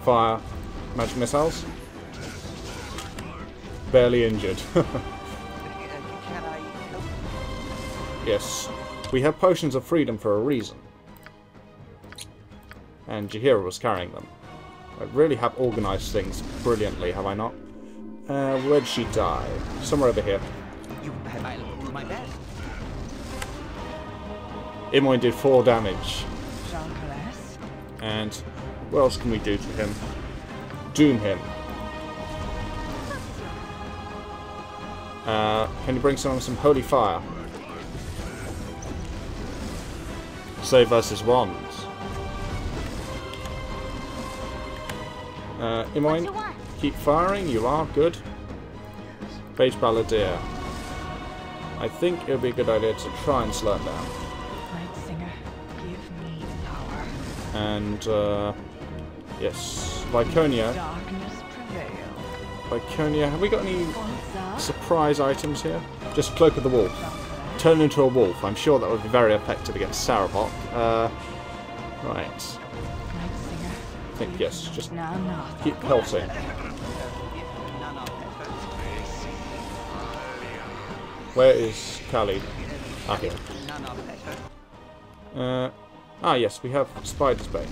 fire magic missiles. Barely injured. Can I help? Yes. We have potions of freedom for a reason. And Jaheira was carrying them. I really have organised things brilliantly, have I not? Where'd she die? Somewhere over here. I'll do my best. Imoen did 4 damage. And what else can we do to him? Doom him. Can you bring some holy fire? Save versus wands. Imoen, keep firing. You are good. Beige Balladeer. I think it would be a good idea to try and slow it down. And, yes, Viconia. Viconia, have we got any surprise items here? Just Cloak of the Wolf. Turn into a wolf. I'm sure that would be very effective against Sarevok. Right. I think, yes, just keep pelting. Where is Khalid? Ah, here. Yes, we have Spider's Bane.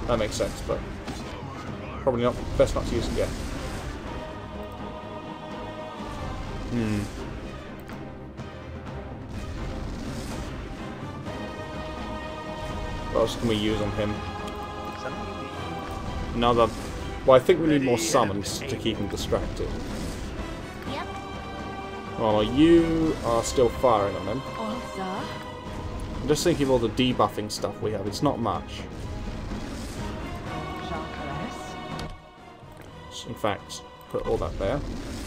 That makes sense, but probably not. Best not to use it yet. What else can we use on him? Another. Well, I think we need more summons to keep him distracted. Yep. Well, you are still firing on him. I'm just thinking of all the debuffing stuff we have. It's not much. In fact, put all that there.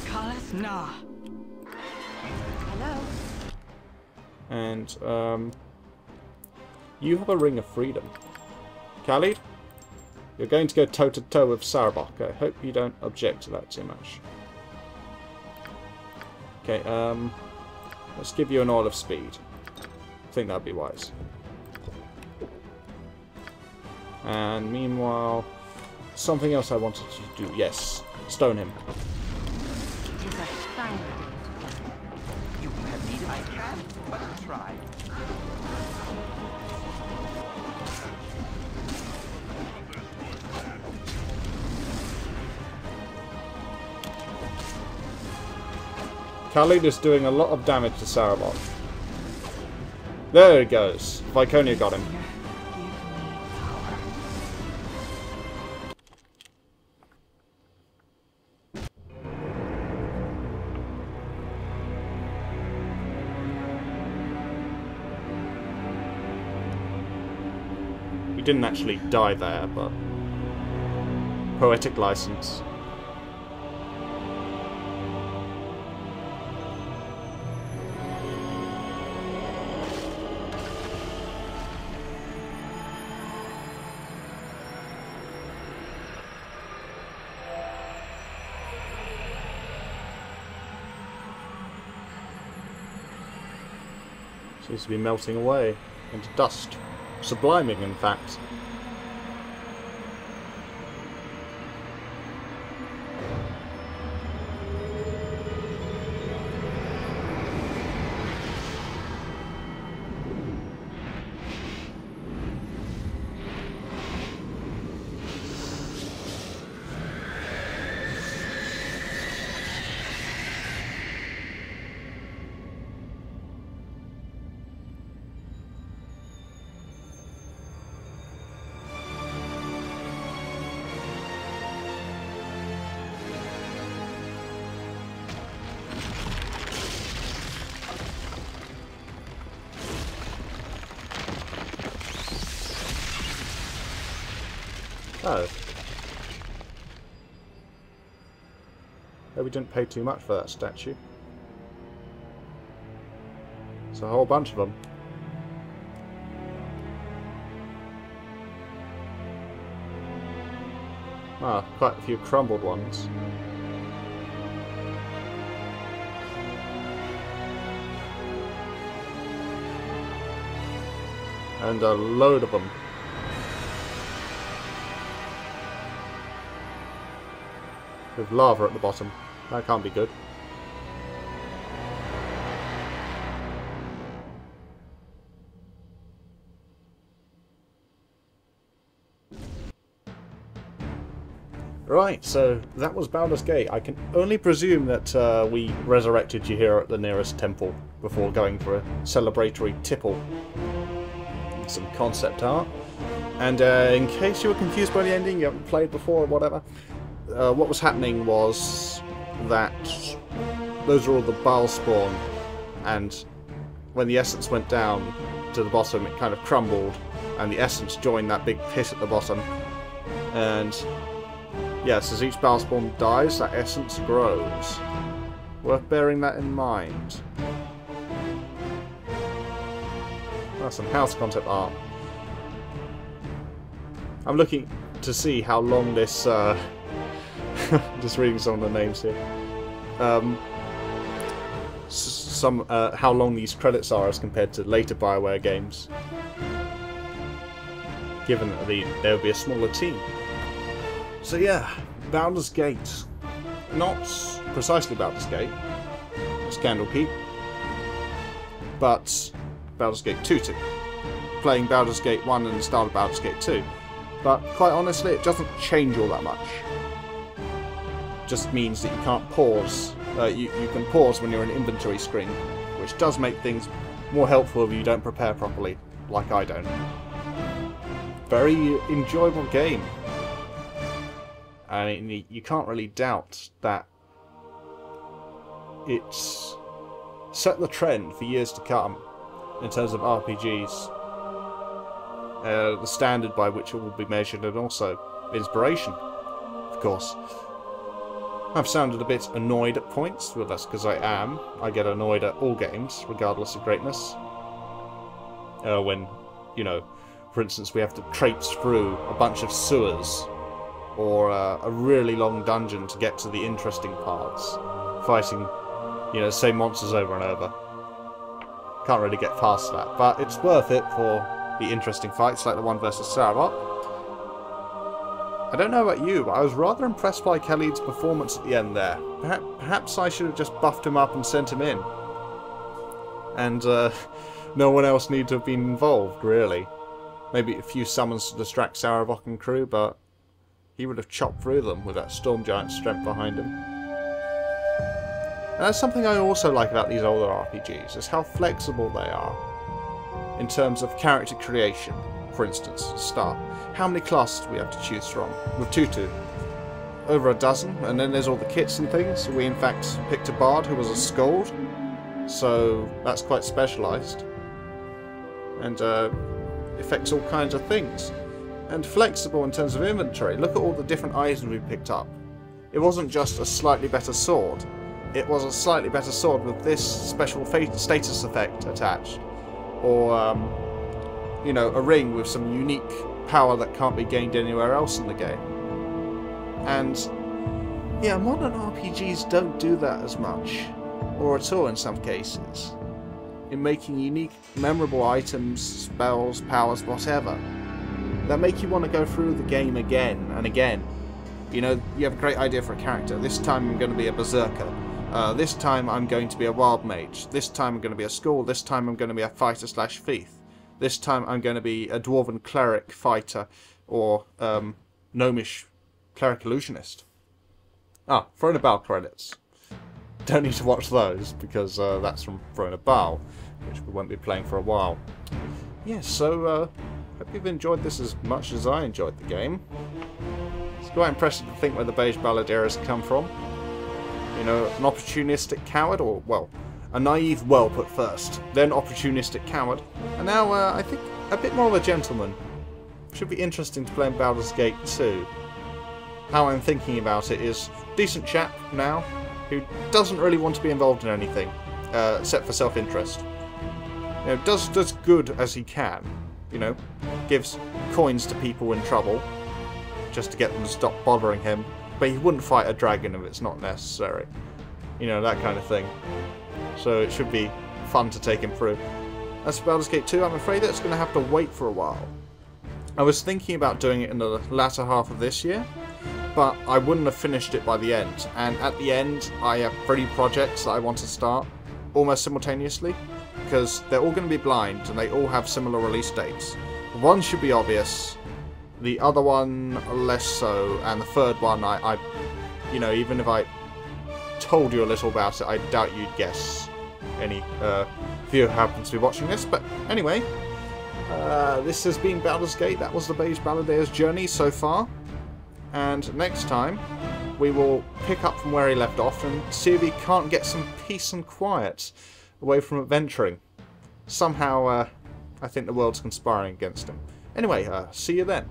Hello. And, you have a Ring of Freedom. Khalid? You're going to go toe-to-toe with Sarevok. I hope you don't object to that too much. Okay, let's give you an Oil of Speed. I think that'd be wise. And meanwhile, something else I wanted to do. Yes, stone him. It is a fine day. You have needed I can, but try. Khalid is doing a lot of damage to Sarevok. There he goes. Viconia got him. We didn't actually die there, but poetic license. Seems to be melting away into dust. Subliming, in fact. Oh. Oh, we didn't pay too much for that statue. It's a whole bunch of them. Ah, quite a few crumbled ones. And a load of them. with lava at the bottom. That can't be good. Right, so that was Baldur's Gate. I can only presume that we resurrected you here at the nearest temple before going for a celebratory tipple. Some concept art. And in case you were confused by the ending, you haven't played before or whatever, what was happening was that those are all the Baal spawn, and when the essence went down to the bottom, it kind of crumbled, and the essence joined that big pit at the bottom. And yes, as each Baal spawn dies, that essence grows. Worth bearing that in mind. That's some house concept art. I'm looking to see how long this... just reading some of the names here. How long these credits are as compared to later BioWare games. Given that there would be a smaller team. So yeah, Baldur's Gate. Not precisely Baldur's Gate. It's Candlekeep. But Baldur's Gate 2 too. Playing Baldur's Gate 1 and the start of Baldur's Gate 2. But quite honestly, it doesn't change all that much. It just means that you can't pause. You can pause when you're in an inventory screen, which does make things more helpful if you don't prepare properly, like I don't. Very enjoyable game. I mean, you can't really doubt that it's set the trend for years to come in terms of RPGs. The standard by which it will be measured, and also inspiration, of course. I've sounded a bit annoyed at points, well that's because I am. I get annoyed at all games, regardless of greatness. When, you know, for instance, we have to traipse through a bunch of sewers, or a really long dungeon to get to the interesting parts, fighting, you know, same monsters over and over. Can't really get past that, but it's worth it for the interesting fights, like the one versus Sarevok. I don't know about you, but I was rather impressed by Khalid's performance at the end there. Perhaps I should have just buffed him up and sent him in. And no one else needed to have been involved, really. Maybe a few summons to distract Sarevok and crew, but he would have chopped through them with that Storm Giant strength behind him. And that's something I also like about these older RPGs, is how flexible they are. In terms of character creation, for instance, to start. How many classes do we have to choose from? With Tutu, over a dozen, and then there's all the kits and things. We in fact picked a bard who was a skald, so that's quite specialised. And affects all kinds of things. And flexible in terms of inventory. Look at all the different items we picked up. It wasn't just a slightly better sword. It was a slightly better sword with this special status effect attached. Or, you know, a ring with some unique power that can't be gained anywhere else in the game. And, yeah, modern RPGs don't do that as much, or at all in some cases, in making unique, memorable items, spells, powers, whatever, that make you want to go through the game again and again. You know, you have a great idea for a character. This time I'm going to be a berserker. This time I'm going to be a wild mage. This time I'm going to be a skald. This time I'm going to be a fighter/thief. This time I'm going to be a dwarven cleric fighter, or gnomish cleric illusionist. Ah, Throne of Baal credits. Don't need to watch those, because that's from Throne of Baal, which we won't be playing for a while. Yes, so hope you've enjoyed this as much as I enjoyed the game. It's quite impressive to think where the Beige Balladeer has come from. You know, an opportunistic coward, or, well, a naive whelp at first, then opportunistic coward, and now, I think, a bit more of a gentleman. Should be interesting to play in Baldur's Gate 2. How I'm thinking about it is, decent chap now, who doesn't really want to be involved in anything, except for self-interest. You know, does good as he can, you know, gives coins to people in trouble, just to get them to stop bothering him, but he wouldn't fight a dragon if it's not necessary. You know, that kind of thing. So it should be fun to take him through. As for Baldur's Gate 2, I'm afraid that it's going to have to wait for a while. I was thinking about doing it in the latter half of this year, but I wouldn't have finished it by the end. And at the end, I have 3 projects that I want to start almost simultaneously, because they're all going to be blind and they all have similar release dates. One should be obvious, the other one less so, and the third one, I you know, even if I told you a little about it, I doubt you'd guess. Any viewer who happens to be watching this. But anyway, this has been Baldur's Gate. That was the Beige Balladeer's journey so far. And next time, we will pick up from where he left off and see if he can't get some peace and quiet away from adventuring. Somehow, I think the world's conspiring against him. Anyway, see you then.